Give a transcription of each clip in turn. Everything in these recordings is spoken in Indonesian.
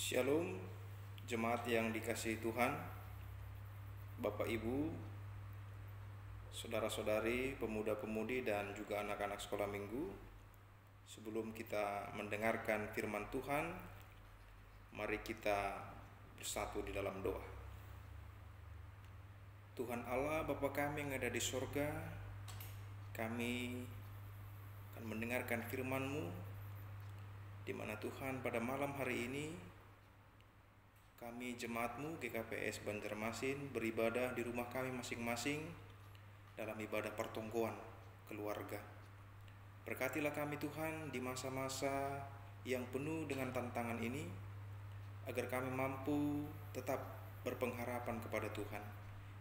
Shalom, jemaat yang dikasihi Tuhan, Bapak Ibu, saudara-saudari, pemuda-pemudi dan juga anak-anak sekolah minggu. Sebelum kita mendengarkan firman Tuhan, mari kita bersatu di dalam doa. Tuhan Allah, Bapa kami yang ada di sorga, kami akan mendengarkan firman-Mu, di mana Tuhan pada malam hari ini kami jemaat-Mu GKPS Banjarmasin beribadah di rumah kami masing-masing dalam ibadah pertongkoan keluarga. Berkatilah kami Tuhan di masa-masa yang penuh dengan tantangan ini, agar kami mampu tetap berpengharapan kepada Tuhan.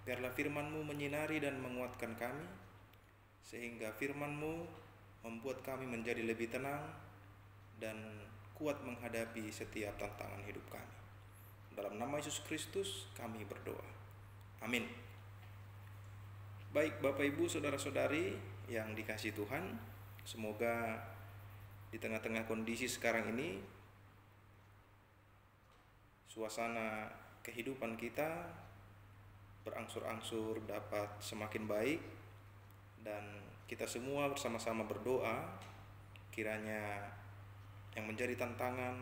Biarlah firman-Mu menyinari dan menguatkan kami, sehingga firman-Mu membuat kami menjadi lebih tenang dan kuat menghadapi setiap tantangan hidup kami. Dalam nama Yesus Kristus kami berdoa. Amin. Baik Bapak Ibu, saudara-saudari yang dikasihi Tuhan, semoga di tengah-tengah kondisi sekarang ini suasana kehidupan kita berangsur-angsur dapat semakin baik, dan kita semua bersama-sama berdoa kiranya yang menjadi tantangan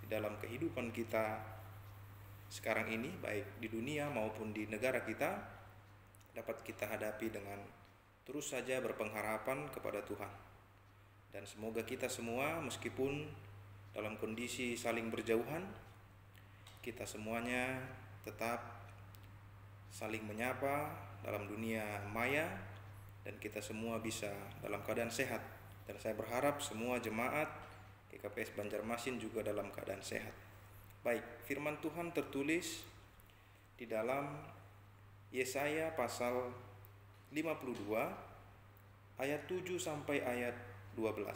di dalam kehidupan kita sekarang ini, baik di dunia maupun di negara kita, dapat kita hadapi dengan terus saja berpengharapan kepada Tuhan. Dan semoga kita semua, meskipun dalam kondisi saling berjauhan, kita semuanya tetap saling menyapa dalam dunia maya, dan kita semua bisa dalam keadaan sehat. Dan saya berharap semua jemaat GKPS Banjarmasin juga dalam keadaan sehat. Baik, firman Tuhan tertulis di dalam Yesaya pasal 52 ayat 7 sampai ayat 12.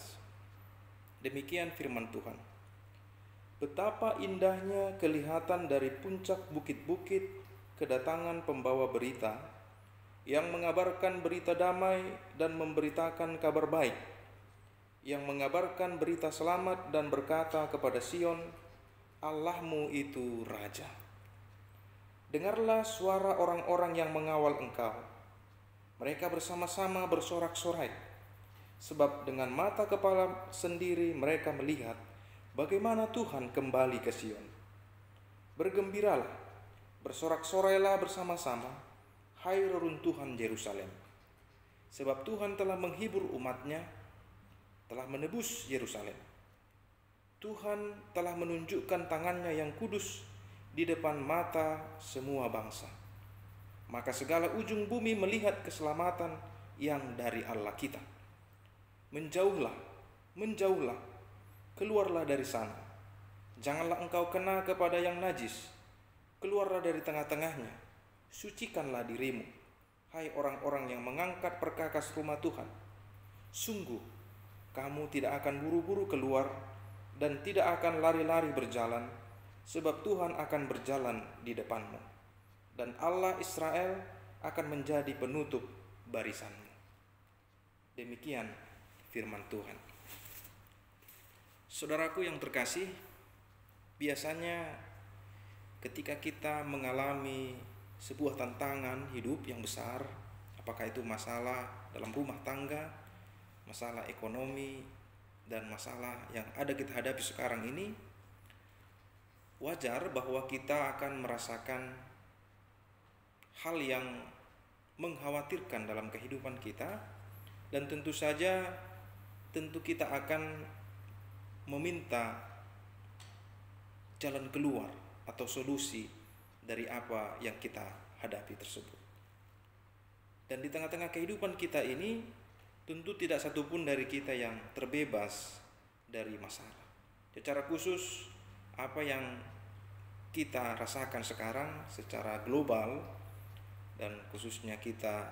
Demikian firman Tuhan. Betapa indahnya kelihatan dari puncak bukit-bukit kedatangan pembawa berita yang mengabarkan berita damai dan memberitakan kabar baik, yang mengabarkan berita selamat dan berkata kepada Sion, Allahmu itu Raja. Dengarlah suara orang-orang yang mengawal engkau. Mereka bersama-sama bersorak-sorai, sebab dengan mata kepala sendiri mereka melihat bagaimana Tuhan kembali ke Sion. Bergembiralah, bersorak-sorailah bersama-sama, hai reruntuhan Yerusalem. Sebab Tuhan telah menghibur umat-Nya, telah menebus Yerusalem. Tuhan telah menunjukkan tangan-Nya yang kudus di depan mata semua bangsa. Maka segala ujung bumi melihat keselamatan yang dari Allah kita. Menjauhlah, menjauhlah, keluarlah dari sana. Janganlah engkau kena kepada yang najis. Keluarlah dari tengah-tengahnya. Sucikanlah dirimu, hai orang-orang yang mengangkat perkakas rumah Tuhan. Sungguh, kamu tidak akan buru-buru keluar dan tidak akan lari-lari berjalan, sebab Tuhan akan berjalan di depanmu, dan Allah Israel akan menjadi penutup barisanmu. Demikian firman Tuhan. Saudaraku yang terkasih, biasanya ketika kita mengalami sebuah tantangan hidup yang besar, apakah itu masalah dalam rumah tangga, masalah ekonomi, dan masalah yang ada kita hadapi sekarang ini, wajar bahwa kita akan merasakan hal yang mengkhawatirkan dalam kehidupan kita, dan tentu saja kita akan meminta jalan keluar atau solusi dari apa yang kita hadapi tersebut. Dan di tengah-tengah kehidupan kita ini, tentu tidak satupun dari kita yang terbebas dari masalah. Secara khusus, apa yang kita rasakan sekarang secara global, dan khususnya kita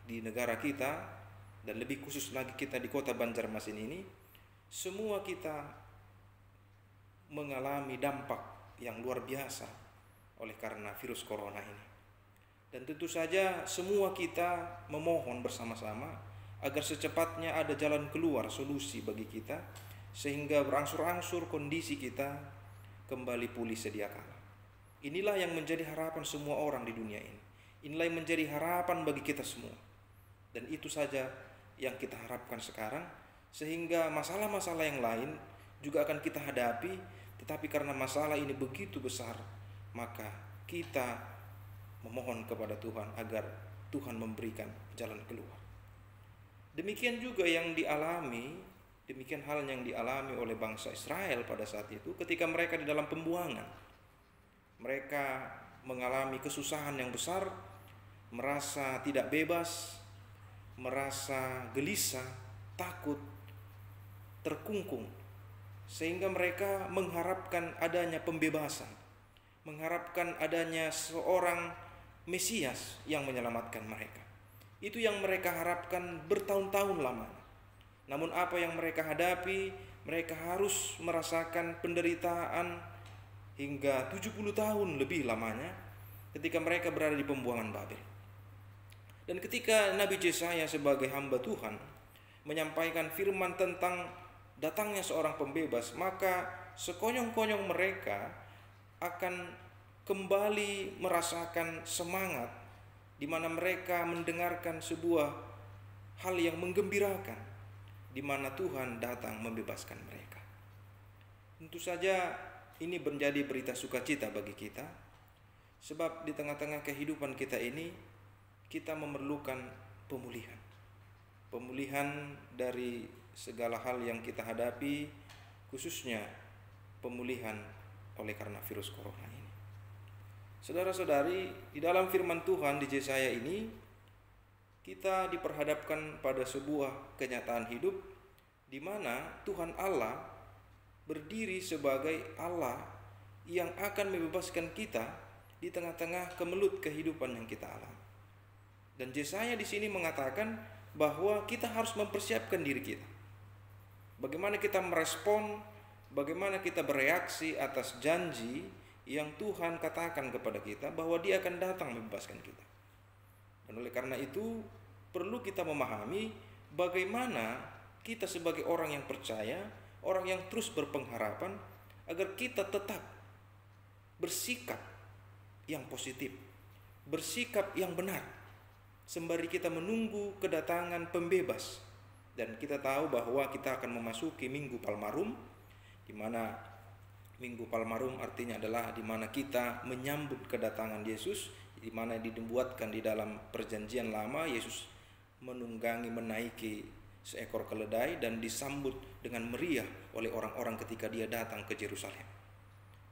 di negara kita, dan lebih khusus lagi kita di kota Banjarmasin ini, semua kita mengalami dampak yang luar biasa oleh karena virus corona ini. Dan tentu saja semua kita memohon bersama-sama agar secepatnya ada jalan keluar, solusi bagi kita, sehingga berangsur-angsur kondisi kita kembali pulih sedia kala. Inilah yang menjadi harapan semua orang di dunia ini. Inilah yang menjadi harapan bagi kita semua. Dan itu saja yang kita harapkan sekarang, sehingga masalah-masalah yang lain juga akan kita hadapi, tetapi karena masalah ini begitu besar, maka kita memohon kepada Tuhan agar Tuhan memberikan jalan keluar. Demikian juga yang dialami, demikian hal yang dialami oleh bangsa Israel pada saat itu ketika mereka di dalam pembuangan. Mereka mengalami kesusahan yang besar, merasa tidak bebas, merasa gelisah, takut, terkungkung, sehingga mereka mengharapkan adanya pembebasan, mengharapkan adanya seorang Mesias yang menyelamatkan mereka. Itu yang mereka harapkan bertahun-tahun lamanya. Namun apa yang mereka hadapi, mereka harus merasakan penderitaan hingga 70 tahun lebih lamanya ketika mereka berada di pembuangan Babel. Dan ketika Nabi Yesaya sebagai hamba Tuhan menyampaikan firman tentang datangnya seorang pembebas, maka sekonyong-konyong mereka akan kembali merasakan semangat di mana mereka mendengarkan sebuah hal yang menggembirakan, di mana Tuhan datang membebaskan mereka. Tentu saja ini menjadi berita sukacita bagi kita, sebab di tengah-tengah kehidupan kita ini kita memerlukan pemulihan. Pemulihan dari segala hal yang kita hadapi, khususnya pemulihan oleh karena virus corona ini. Saudara-saudari, di dalam firman Tuhan di Yesaya ini kita diperhadapkan pada sebuah kenyataan hidup di mana Tuhan Allah berdiri sebagai Allah yang akan membebaskan kita di tengah-tengah kemelut kehidupan yang kita alami. Dan Yesaya di sini mengatakan bahwa kita harus mempersiapkan diri kita. Bagaimana kita merespon, bagaimana kita bereaksi atas janji yang Tuhan katakan kepada kita bahwa Dia akan datang membebaskan kita. Dan oleh karena itu perlu kita memahami bagaimana kita sebagai orang yang percaya, orang yang terus berpengharapan, agar kita tetap bersikap yang positif, bersikap yang benar, sembari kita menunggu kedatangan pembebas. Dan kita tahu bahwa kita akan memasuki Minggu Palmarum, di mana Minggu Palmarum artinya adalah di mana kita menyambut kedatangan Yesus, di mana dibuatkan di dalam perjanjian lama Yesus menunggangi menaiki seekor keledai dan disambut dengan meriah oleh orang-orang ketika Dia datang ke Yerusalem.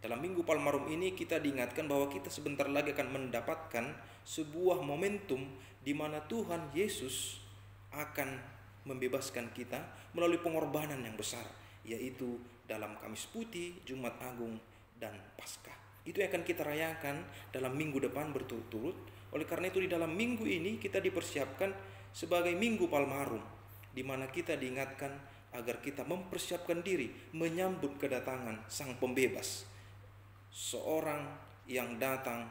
Dalam Minggu Palmarum ini kita diingatkan bahwa kita sebentar lagi akan mendapatkan sebuah momentum di mana Tuhan Yesus akan membebaskan kita melalui pengorbanan yang besar, yaitu dalam Kamis Putih, Jumat Agung, dan Paskah. Itu yang akan kita rayakan dalam minggu depan berturut-turut. Oleh karena itu di dalam minggu ini kita dipersiapkan sebagai Minggu Palmarum, di mana kita diingatkan agar kita mempersiapkan diri menyambut kedatangan Sang Pembebas, seorang yang datang,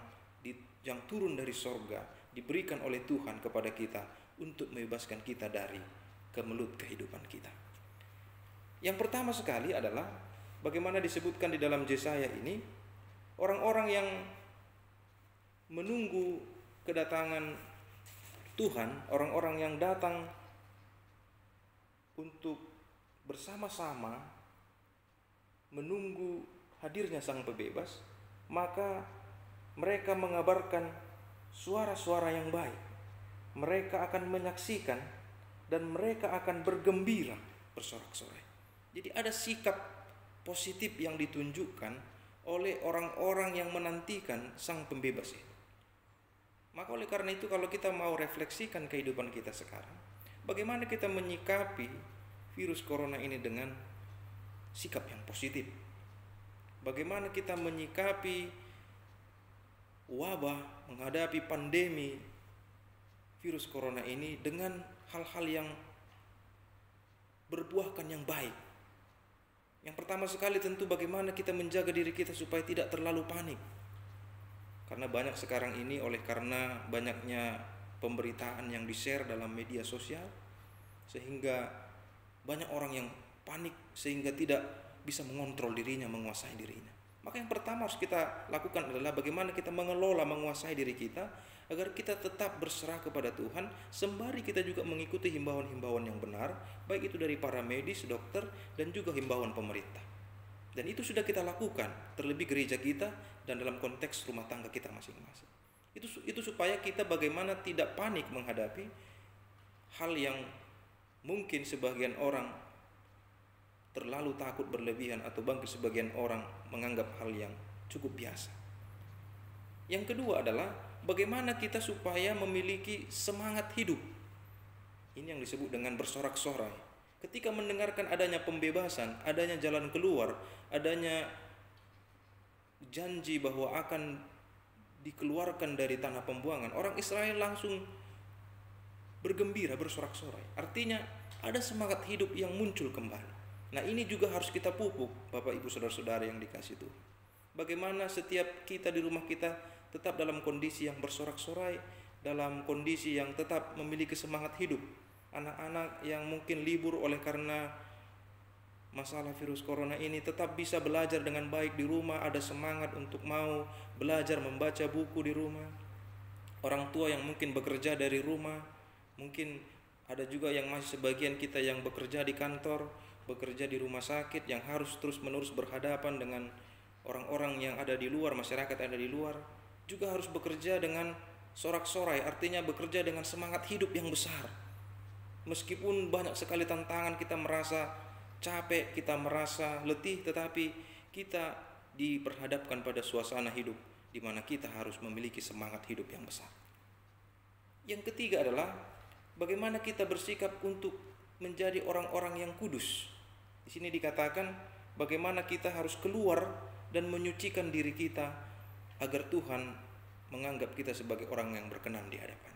yang turun dari sorga, diberikan oleh Tuhan kepada kita untuk membebaskan kita dari kemelut kehidupan kita. Yang pertama sekali adalah bagaimana disebutkan di dalam Yesaya ini, orang-orang yang menunggu kedatangan Tuhan, orang-orang yang datang untuk bersama-sama menunggu hadirnya Sang Pembebas, maka mereka mengabarkan suara-suara yang baik. Mereka akan menyaksikan dan mereka akan bergembira bersorak-sorai. Jadi ada sikap positif yang ditunjukkan oleh orang-orang yang menantikan Sang Pembebas itu. Maka oleh karena itu kalau kita mau refleksikan kehidupan kita sekarang, bagaimana kita menyikapi virus corona ini dengan sikap yang positif? Bagaimana kita menyikapi wabah, menghadapi pandemi virus corona ini dengan hal-hal yang berbuahkan yang baik? Yang pertama sekali tentu bagaimana kita menjaga diri kita supaya tidak terlalu panik. Karena banyak sekarang ini oleh karena banyaknya pemberitaan yang di-share dalam media sosial, sehingga banyak orang yang panik sehingga tidak bisa mengontrol dirinya, menguasai dirinya. Maka yang pertama harus kita lakukan adalah bagaimana kita mengelola, menguasai diri kita agar kita tetap berserah kepada Tuhan, sembari kita juga mengikuti himbauan-himbauan yang benar, baik itu dari para medis, dokter, dan juga himbauan pemerintah. Dan itu sudah kita lakukan, terlebih gereja kita dan dalam konteks rumah tangga kita masing-masing. Itu supaya kita bagaimana tidak panik menghadapi hal yang mungkin sebagian orang terlalu takut berlebihan, atau bangkit sebagian orang menganggap hal yang cukup biasa. Yang kedua adalah bagaimana kita supaya memiliki semangat hidup. Ini yang disebut dengan bersorak-sorai. Ketika mendengarkan adanya pembebasan, adanya jalan keluar, adanya janji bahwa akan dikeluarkan dari tanah pembuangan, orang Israel langsung bergembira, bersorak-sorai. Artinya ada semangat hidup yang muncul kembali. Nah, ini juga harus kita pupuk, Bapak Ibu Saudara-saudara yang dikasih Tuhan. Bagaimana setiap kita di rumah kita tetap dalam kondisi yang bersorak-sorai, dalam kondisi yang tetap memiliki semangat hidup. Anak-anak yang mungkin libur oleh karena masalah virus corona ini tetap bisa belajar dengan baik di rumah, ada semangat untuk mau belajar membaca buku di rumah. Orang tua yang mungkin bekerja dari rumah, mungkin ada juga yang masih sebagian kita yang bekerja di kantor, bekerja di rumah sakit, yang harus terus-menerus berhadapan dengan orang-orang yang ada di luar, masyarakat yang ada di luar, juga harus bekerja dengan sorak-sorai, artinya bekerja dengan semangat hidup yang besar. Meskipun banyak sekali tantangan, kita merasa capek, kita merasa letih, tetapi kita diperhadapkan pada suasana hidup di mana kita harus memiliki semangat hidup yang besar. Yang ketiga adalah bagaimana kita bersikap untuk menjadi orang-orang yang kudus. Di sini dikatakan bagaimana kita harus keluar dan menyucikan diri kita agar Tuhan menganggap kita sebagai orang yang berkenan di hadapan.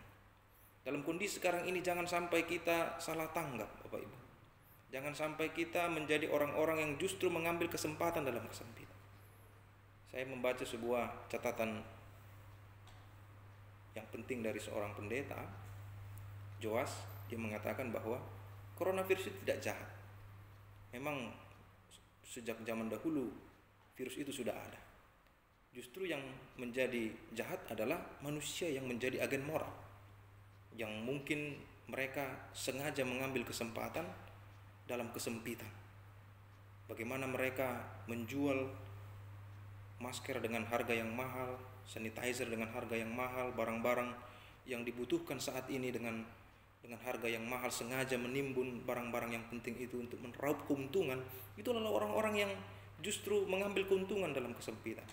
Dalam kondisi sekarang ini jangan sampai kita salah tanggap, Bapak Ibu. Jangan sampai kita menjadi orang-orang yang justru mengambil kesempatan dalam kesempitan. Saya membaca sebuah catatan yang penting dari seorang pendeta, Joas. Dia mengatakan bahwa coronavirus itu tidak jahat. Memang sejak zaman dahulu virus itu sudah ada. Justru yang menjadi jahat adalah manusia yang menjadi agen moral, yang mungkin mereka sengaja mengambil kesempatan dalam kesempitan. Bagaimana mereka menjual masker dengan harga yang mahal, sanitizer dengan harga yang mahal, barang-barang yang dibutuhkan saat ini dengan harga yang mahal, sengaja menimbun barang-barang yang penting itu untuk meraup keuntungan. Itu adalah orang-orang yang justru mengambil keuntungan dalam kesempitan.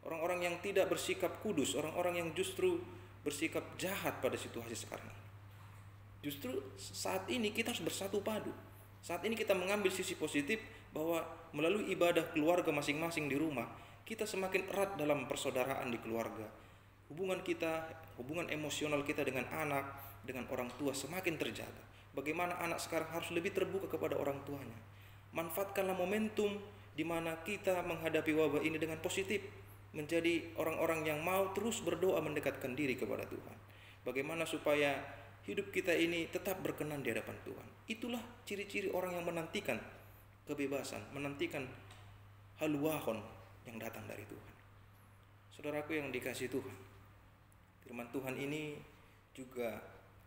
Orang-orang yang tidak bersikap kudus, orang-orang yang justru bersikap jahat pada situasi sekarang. Justru saat ini kita harus bersatu padu. Saat ini kita mengambil sisi positif bahwa melalui ibadah keluarga masing-masing di rumah, kita semakin erat dalam persaudaraan di keluarga. Hubungan kita, hubungan emosional kita dengan anak, dengan orang tua semakin terjaga. Bagaimana anak sekarang harus lebih terbuka kepada orang tuanya. Manfaatkanlah momentum di mana kita menghadapi wabah ini dengan positif, menjadi orang-orang yang mau terus berdoa mendekatkan diri kepada Tuhan. Bagaimana supaya hidup kita ini tetap berkenan di hadapan Tuhan. Itulah ciri-ciri orang yang menantikan kebebasan, menantikan haluahon yang datang dari Tuhan. Saudaraku yang dikasihi Tuhan, firman Tuhan ini juga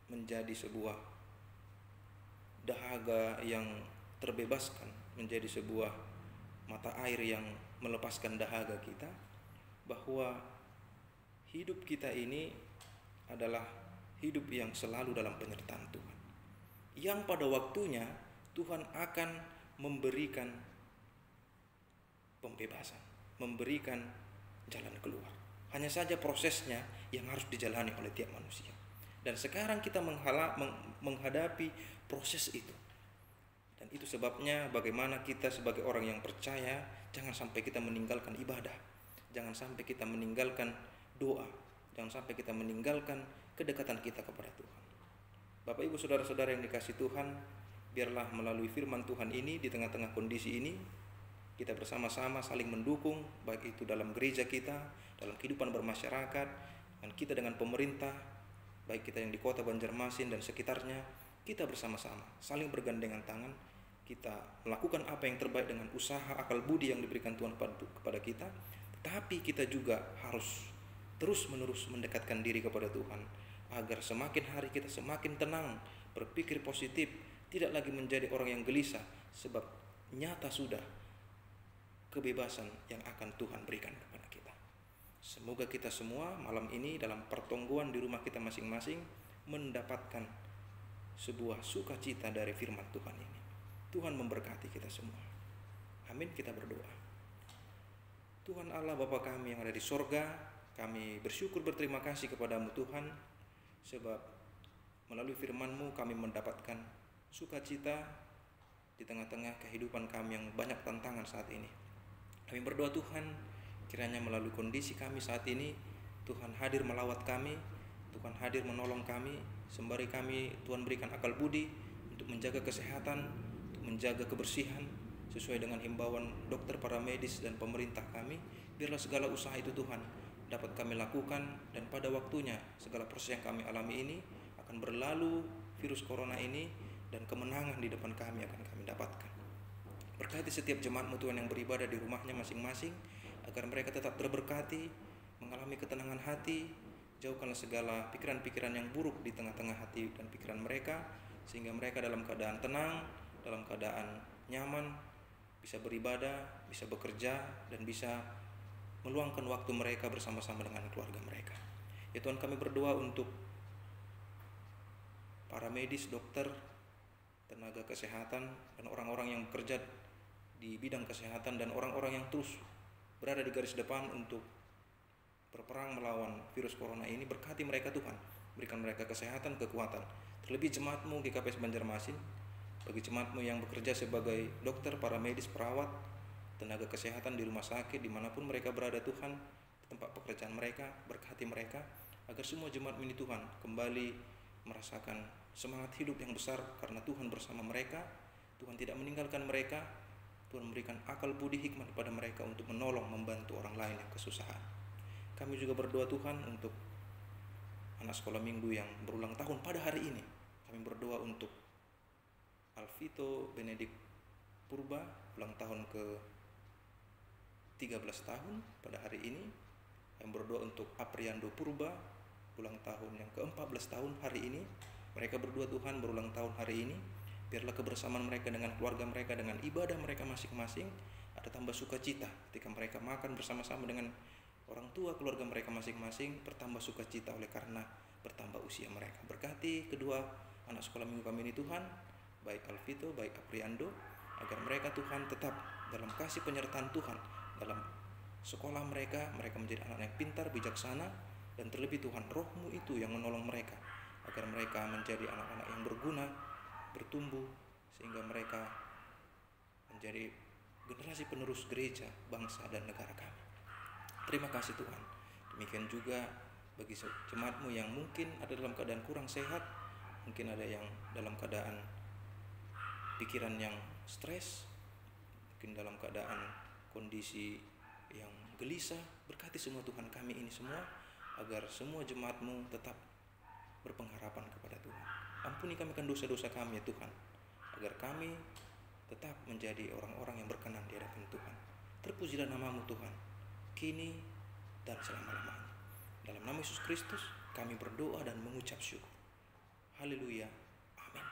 menjadi sebuah dahaga yang terbebaskan, menjadi sebuah mata air yang melepaskan dahaga kita, bahwa hidup kita ini adalah hidup yang selalu dalam penyertaan Tuhan, yang pada waktunya Tuhan akan memberikan pembebasan, memberikan jalan keluar. Hanya saja prosesnya yang harus dijalani oleh tiap manusia. Dan sekarang kita menghadapi proses itu. Dan itu sebabnya bagaimana kita sebagai orang yang percaya jangan sampai kita meninggalkan ibadah, jangan sampai kita meninggalkan doa, jangan sampai kita meninggalkan kedekatan kita kepada Tuhan. Bapak Ibu Saudara-saudara yang dikasihi Tuhan, biarlah melalui firman Tuhan ini di tengah-tengah kondisi ini kita bersama-sama saling mendukung, baik itu dalam gereja kita, dalam kehidupan bermasyarakat, dan kita dengan pemerintah, baik kita yang di kota Banjarmasin dan sekitarnya, kita bersama-sama saling bergandengan tangan kita melakukan apa yang terbaik dengan usaha akal budi yang diberikan Tuhan kepada kita, tapi kita juga harus terus-menerus mendekatkan diri kepada Tuhan agar semakin hari kita semakin tenang, berpikir positif, tidak lagi menjadi orang yang gelisah, sebab nyata sudah kebebasan yang akan Tuhan berikan kepada kita. Semoga kita semua malam ini dalam pertongguan di rumah kita masing-masing mendapatkan sebuah sukacita dari firman Tuhan ini. Tuhan memberkati kita semua. Amin. Kita berdoa. Tuhan Allah Bapa kami yang ada di sorga, kami bersyukur berterima kasih kepadamu Tuhan, sebab melalui firman-Mu kami mendapatkan sukacita di tengah-tengah kehidupan kami yang banyak tantangan saat ini. Kami berdoa Tuhan, kiranya melalui kondisi kami saat ini, Tuhan hadir melawat kami, Tuhan hadir menolong kami, sembari kami Tuhan berikan akal budi untuk menjaga kesehatan, untuk menjaga kebersihan, sesuai dengan himbauan dokter, para medis, dan pemerintah kami. Biarlah segala usaha itu Tuhan dapat kami lakukan, dan pada waktunya segala proses yang kami alami ini akan berlalu, virus corona ini, dan kemenangan di depan kami akan kami dapatkan. Berkati setiap jemaat-Mu Tuhan yang beribadah di rumahnya masing-masing, agar mereka tetap terberkati, mengalami ketenangan hati. Jauhkanlah segala pikiran-pikiran yang buruk di tengah-tengah hati dan pikiran mereka, sehingga mereka dalam keadaan tenang, dalam keadaan nyaman, bisa beribadah, bisa bekerja, dan bisa meluangkan waktu mereka bersama-sama dengan keluarga mereka. Ya Tuhan, kami berdoa untuk para medis, dokter, tenaga kesehatan, dan orang-orang yang bekerja di bidang kesehatan, dan orang-orang yang terus berada di garis depan untuk berperang melawan virus corona ini. Berkati mereka Tuhan, berikan mereka kesehatan, kekuatan. Terlebih jemaat-Mu GKPS Banjarmasin, bagi jemaat-Mu yang bekerja sebagai dokter, para medis, perawat, tenaga kesehatan di rumah sakit, dimanapun mereka berada Tuhan, di tempat pekerjaan mereka, berkati mereka, agar semua jemaat ini Tuhan kembali merasakan semangat hidup yang besar, karena Tuhan bersama mereka, Tuhan tidak meninggalkan mereka, Tuhan memberikan akal budi hikmat kepada mereka untuk menolong, membantu orang lain yang kesusahan. Kami juga berdoa Tuhan untuk anak sekolah minggu yang berulang tahun pada hari ini. Kami berdoa untuk Alvito Benedik Purba, ulang tahun ke 13 tahun pada hari ini. Yang berdoa untuk Apriando Purba, ulang tahun yang ke-14 tahun hari ini. Mereka berdua Tuhan berulang tahun hari ini. Biarlah kebersamaan mereka dengan keluarga mereka, dengan ibadah mereka masing-masing, ada tambah sukacita ketika mereka makan bersama-sama dengan orang tua keluarga mereka masing-masing, bertambah sukacita oleh karena bertambah usia mereka. Berkati kedua anak sekolah minggu kami ini Tuhan, baik Alvito, baik Apriando, agar mereka Tuhan tetap dalam kasih penyertaan Tuhan dalam sekolah mereka menjadi anak yang pintar, bijaksana, dan terlebih Tuhan Roh-Mu itu yang menolong mereka, agar mereka menjadi anak-anak yang berguna, bertumbuh, sehingga mereka menjadi generasi penerus gereja, bangsa, dan negara kami. Terima kasih Tuhan. Demikian juga bagi jemaat-Mu yang mungkin ada dalam keadaan kurang sehat, mungkin ada yang dalam keadaan pikiran yang stres, mungkin dalam keadaan kondisi yang gelisah. Berkati semua Tuhan kami ini semua, agar semua jemaat-Mu tetap berpengharapan kepada Tuhan. Ampuni kami kan dosa-dosa kami ya Tuhan, agar kami tetap menjadi orang-orang yang berkenan di hadapan Tuhan. Terpujilah nama-Mu Tuhan, kini dan selama-lamanya. Dalam nama Yesus Kristus kami berdoa dan mengucap syukur. Haleluya. Amin.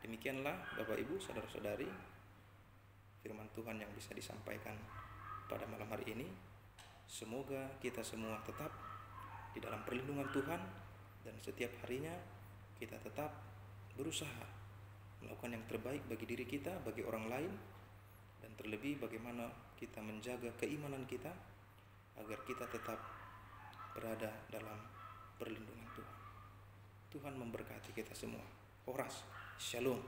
Demikianlah Bapak Ibu, saudara-saudari, firman Tuhan yang bisa disampaikan pada malam hari ini. Semoga kita semua tetap di dalam perlindungan Tuhan, dan setiap harinya kita tetap berusaha melakukan yang terbaik bagi diri kita, bagi orang lain, dan terlebih bagaimana kita menjaga keimanan kita agar kita tetap berada dalam perlindungan Tuhan. Tuhan memberkati kita semua. Oras. Shalom.